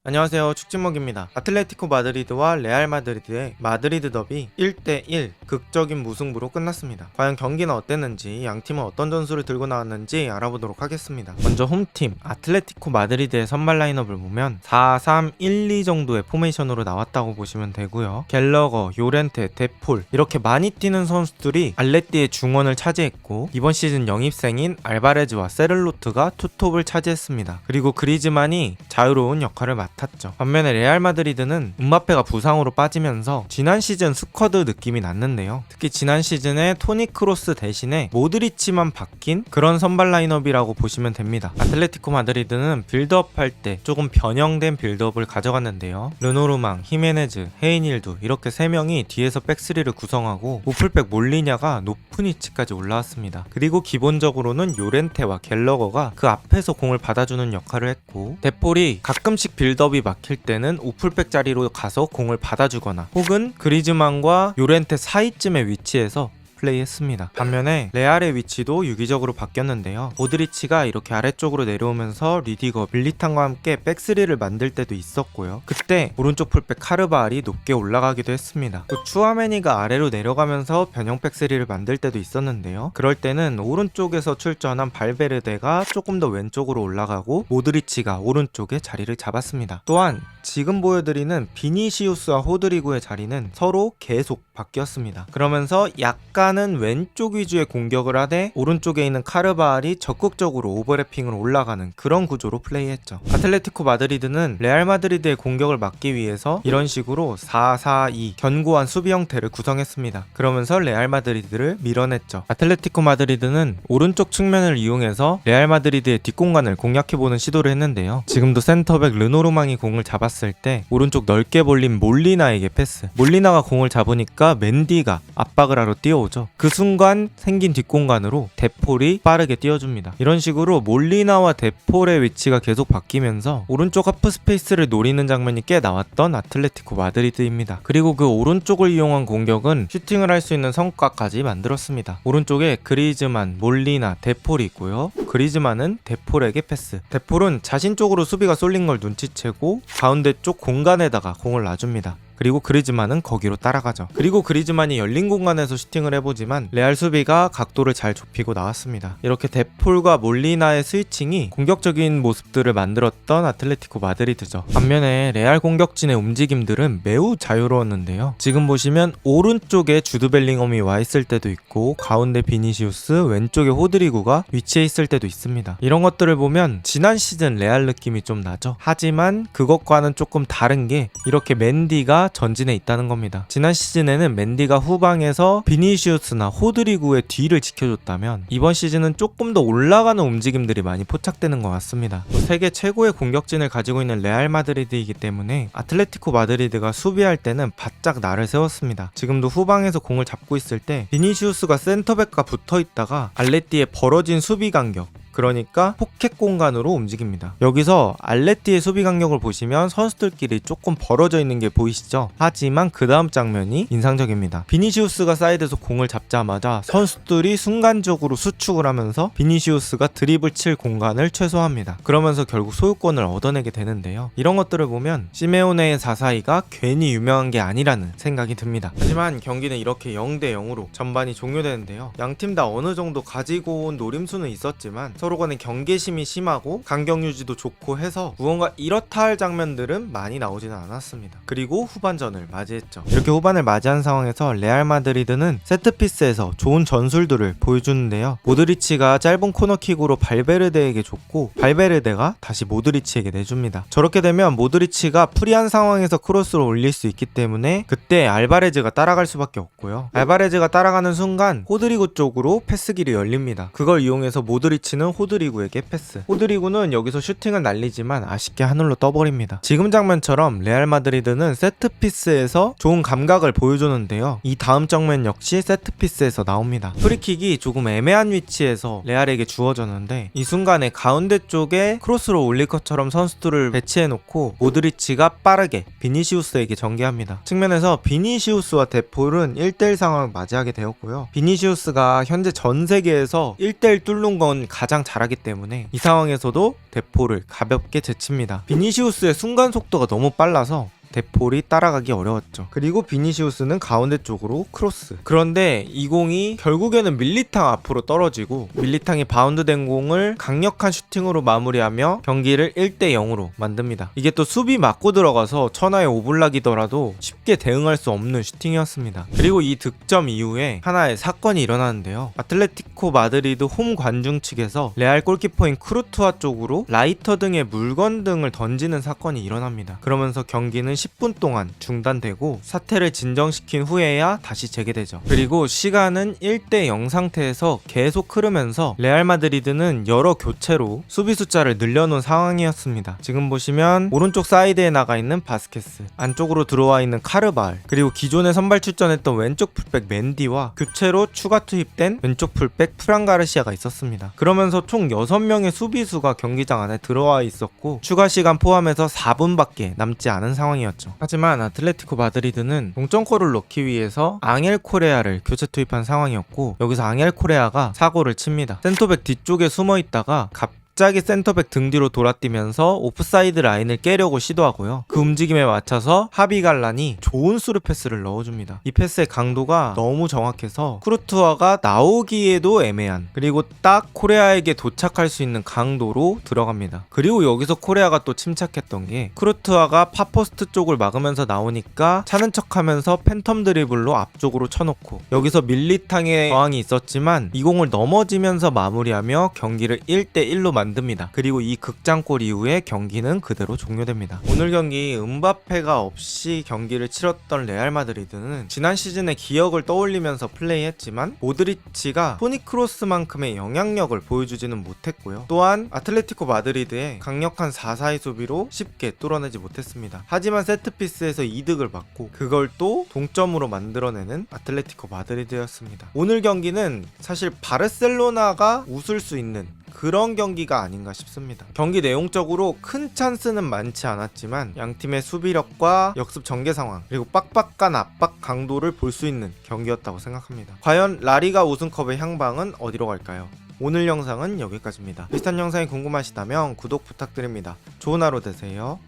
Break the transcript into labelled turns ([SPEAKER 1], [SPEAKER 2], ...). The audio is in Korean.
[SPEAKER 1] 안녕하세요, 축진먹입니다. 아틀레티코 마드리드와 레알 마드리드의 마드리드 더비 1대1 극적인 무승부로 끝났습니다. 과연 경기는 어땠는지, 양팀은 어떤 전술을 들고 나왔는지 알아보도록 하겠습니다. 먼저 홈팀 아틀레티코 마드리드의 선발 라인업을 보면 4-3-1-2 정도의 포메이션으로 나왔다고 보시면 되고요. 갤러거, 요렌테, 데폴 이렇게 많이 뛰는 선수들이 알레띠의 중원을 차지했고, 이번 시즌 영입생인 알바레즈와 세를로트가 투톱을 차지했습니다. 그리고 그리즈만이 자유로운 역할을 맡았죠. 반면에 레알 마드리드는 음바페가 부상으로 빠지면서 지난 시즌 스쿼드 느낌이 났는데요. 특히 지난 시즌에 토니 크로스 대신에 모드리치만 바뀐 그런 선발 라인업이라고 보시면 됩니다. 아틀레티코 마드리드는 빌드업 할 때 조금 변형된 빌드업을 가져갔는데요. 르노르망, 히메네즈, 헤이닐두 이렇게 3명이 뒤에서 백스리를 구성하고 우풀백 몰리냐가 높은 위치까지 올라왔습니다. 그리고 기본적으로는 요렌테와 갤러거가 그 앞에서 공을 받아주는 역할을 했고, 데폴이 가끔씩 빌드업이 막힐 때는 우풀백 자리로 가서 공을 받아주거나 혹은 그리즈만과 요렌테 사이쯤에 위치해서 플레이했습니다. 반면에 레알의 위치도 유기적으로 바뀌었는데요. 모드리치가 이렇게 아래쪽으로 내려오면서 리디거, 밀리탄과 함께 백스리를 만들 때도 있었고요. 그때 오른쪽 풀백 카르바알이 높게 올라가기도 했습니다. 또 추아메니가 아래로 내려가면서 변형 백스리를 만들 때도 있었는데요. 그럴 때는 오른쪽에서 출전한 발베르데가 조금 더 왼쪽으로 올라가고 모드리치가 오른쪽에 자리를 잡았습니다. 또한 지금 보여드리는 비니시우스와 호드리구의 자리는 서로 계속 바뀌었습니다. 그러면서 약간은 왼쪽 위주의 공격을 하되 오른쪽에 있는 카르바알이 적극적으로 오버래핑으로 올라가는 그런 구조로 플레이했죠. 아틀레티코 마드리드는 레알 마드리드의 공격을 막기 위해서 이런 식으로 4-4-2 견고한 수비 형태를 구성했습니다. 그러면서 레알 마드리드를 밀어냈죠. 아틀레티코 마드리드는 오른쪽 측면을 이용해서 레알 마드리드의 뒷공간을 공략해보는 시도를 했는데요. 지금도 센터백 르노르망이 공을 잡았을 때 오른쪽 넓게 벌린 몰리나에게 패스, 몰리나가 공을 잡으니까 맨디가 압박을 하러 뛰어오죠. 그 순간 생긴 뒷공간으로 데폴이 빠르게 뛰어줍니다. 이런 식으로 몰리나와 데폴의 위치가 계속 바뀌면서 오른쪽 하프 스페이스를 노리는 장면이 꽤 나왔던 아틀레티코 마드리드입니다. 그리고 그 오른쪽을 이용한 공격은 슈팅을 할 수 있는 성과까지 만들었습니다. 오른쪽에 그리즈만, 몰리나, 데폴이 있고요. 그리즈만은 데폴에게 패스, 데폴은 자신 쪽으로 수비가 쏠린 걸 눈치채고 가운데 쪽 공간에다가 공을 놔줍니다. 그리고 그리즈만은 거기로 따라가죠. 그리고 그리즈만이 열린 공간에서 슈팅을 해보지만 레알 수비가 각도를 잘 좁히고 나왔습니다. 이렇게 데폴과 몰리나의 스위칭이 공격적인 모습들을 만들었던 아틀레티코 마드리드죠. 반면에 레알 공격진의 움직임들은 매우 자유로웠는데요. 지금 보시면 오른쪽에 주드 벨링엄이 와 있을 때도 있고, 가운데 비니시우스, 왼쪽에 호드리구가 위치해 있을 때도 있습니다. 이런 것들을 보면 지난 시즌 레알 느낌이 좀 나죠. 하지만 그것과는 조금 다른 게 이렇게 맨디가 전진에 있다는 겁니다. 지난 시즌에는 맨디가 후방에서 비니시우스나 호드리구의 뒤를 지켜줬다면 이번 시즌은 조금 더 올라가는 움직임들이 많이 포착되는 것 같습니다. 세계 최고의 공격진을 가지고 있는 레알 마드리드이기 때문에 아틀레티코 마드리드가 수비할 때는 바짝 날을 세웠습니다. 지금도 후방에서 공을 잡고 있을 때 비니시우스가 센터백과 붙어 있다가 알레띠의 벌어진 수비 간격, 그러니까 포켓 공간으로 움직입니다. 여기서 알레띠의 수비 간격을 보시면 선수들끼리 조금 벌어져 있는 게 보이시죠? 하지만 그 다음 장면이 인상적입니다. 비니시우스가 사이드에서 공을 잡자마자 선수들이 순간적으로 수축을 하면서 비니시우스가 드리블 칠 공간을 최소화합니다. 그러면서 결국 소유권을 얻어내게 되는데요. 이런 것들을 보면 시메오네의 4-4-2가 괜히 유명한 게 아니라는 생각이 듭니다. 하지만 경기는 이렇게 0대0으로 전반이 종료되는데요. 양팀 다 어느 정도 가지고 온 노림수는 있었지만 서로 간에 경계심이 심하고 간격 유지도 좋고 해서 무언가 이렇다 할 장면들은 많이 나오지는 않았습니다. 그리고 후반전을 맞이했죠. 이렇게 후반을 맞이한 상황에서 레알 마드리드는 세트피스에서 좋은 전술들을 보여주는데요. 모드리치가 짧은 코너킥으로 발베르데에게 줬고, 발베르데가 다시 모드리치에게 내줍니다. 저렇게 되면 모드리치가 프리한 상황에서 크로스를 올릴 수 있기 때문에 그때 알바레즈가 따라갈 수밖에 없고요. 알바레즈가 따라가는 순간 호드리구 쪽으로 패스길이 열립니다. 그걸 이용해서 모드리치는 호드리구에게 패스, 호드리구는 여기서 슈팅을 날리지만 아쉽게 하늘로 떠버립니다. 지금 장면처럼 레알 마드리드는 세트피스에서 좋은 감각을 보여주는데요. 이 다음 장면 역시 세트피스에서 나옵니다. 프리킥이 조금 애매한 위치에서 레알에게 주어졌는데 이 순간에 가운데 쪽에 크로스로 올릴 것처럼 선수들을 배치해놓고 모드리치가 빠르게 비니시우스에게 전개합니다. 측면에서 비니시우스와 데폴은 1대1 상황을 맞이하게 되었고요. 비니시우스가 현재 전 세계에서 1대1 뚫는 건 가장 잘하기 때문에 이 상황에서도 대포를 가볍게 제칩니다. 비니시우스의 순간 속도가 너무 빨라서 대폴이 따라가기 어려웠죠. 그리고 비니시우스는 가운데 쪽으로 크로스. 그런데 이 공이 결국에는 밀리탕 앞으로 떨어지고 밀리탕이 바운드된 공을 강력한 슈팅으로 마무리하며 경기를 1대 0으로 만듭니다. 이게 또 수비 맞고 들어가서 천하의 오블락이더라도 쉽게 대응할 수 없는 슈팅이었습니다. 그리고 이 득점 이후에 하나의 사건이 일어나는데요. 아틀레티코 마드리드 홈 관중 측에서 레알 골키퍼인 크루투아 쪽으로 라이터 등의 물건 등을 던지는 사건이 일어납니다. 그러면서 경기는 10분 동안 중단되고 사태를 진정시킨 후에야 다시 재개되죠. 그리고 시간은 1대 0 상태에서 계속 흐르면서 레알 마드리드는 여러 교체로 수비 숫자를 늘려놓은 상황이었습니다. 지금 보시면 오른쪽 사이드에 나가 있는 바스케스, 안쪽으로 들어와 있는 카르발, 그리고 기존에 선발 출전했던 왼쪽 풀백 맨디와 교체로 추가 투입된 왼쪽 풀백 프란 가르시아가 있었습니다. 그러면서 총 6명의 수비수가 경기장 안에 들어와 있었고 추가 시간 포함해서 4분밖에 남지 않은 상황이었죠. 하지만 아틀레티코 마드리드는 동점골을 넣기 위해서 앙헬 코레아를 교체 투입한 상황이었고 여기서 앙헬 코레아가 사고를 칩니다. 센터백 뒤쪽에 숨어 있다가 갑자기 센터백 등 뒤로 돌아뛰면서 오프사이드 라인을 깨려고 시도하고요. 그 움직임에 맞춰서 하비갈란이 좋은 스루 패스를 넣어줍니다. 이 패스의 강도가 너무 정확해서 크루투아가 나오기에도 애매한, 그리고 딱 코레아에게 도착할 수 있는 강도로 들어갑니다. 그리고 여기서 코레아가 또 침착했던 게 크루투아가 파포스트 쪽을 막으면서 나오니까 차는 척하면서 팬텀 드리블로 앞쪽으로 쳐놓고 여기서 밀리탕의 저항이 있었지만 이 공을 넘어지면서 마무리하며 경기를 1대1로 만듭니다. 그리고 이 극장골 이후에 경기는 그대로 종료됩니다. 오늘 경기 음바페가 없이 경기를 치렀던 레알 마드리드는 지난 시즌의 기억을 떠올리면서 플레이했지만 모드리치가 토니 크로스만큼의 영향력을 보여주지는 못했고요. 또한 아틀레티코 마드리드의 강력한 4-4-2 수비로 쉽게 뚫어내지 못했습니다. 하지만 세트피스에서 이득을 받고 그걸 또 동점으로 만들어내는 아틀레티코 마드리드였습니다. 오늘 경기는 사실 바르셀로나가 웃을 수 있는 그런 경기가 아닌가 싶습니다. 경기 내용적으로 큰 찬스는 많지 않았지만 양팀의 수비력과 역습 전개 상황 그리고 빡빡한 압박 강도를 볼 수 있는 경기였다고 생각합니다. 과연 라리가 우승컵의 향방은 어디로 갈까요? 오늘 영상은 여기까지입니다. 비슷한 영상이 궁금하시다면 구독 부탁드립니다. 좋은 하루 되세요.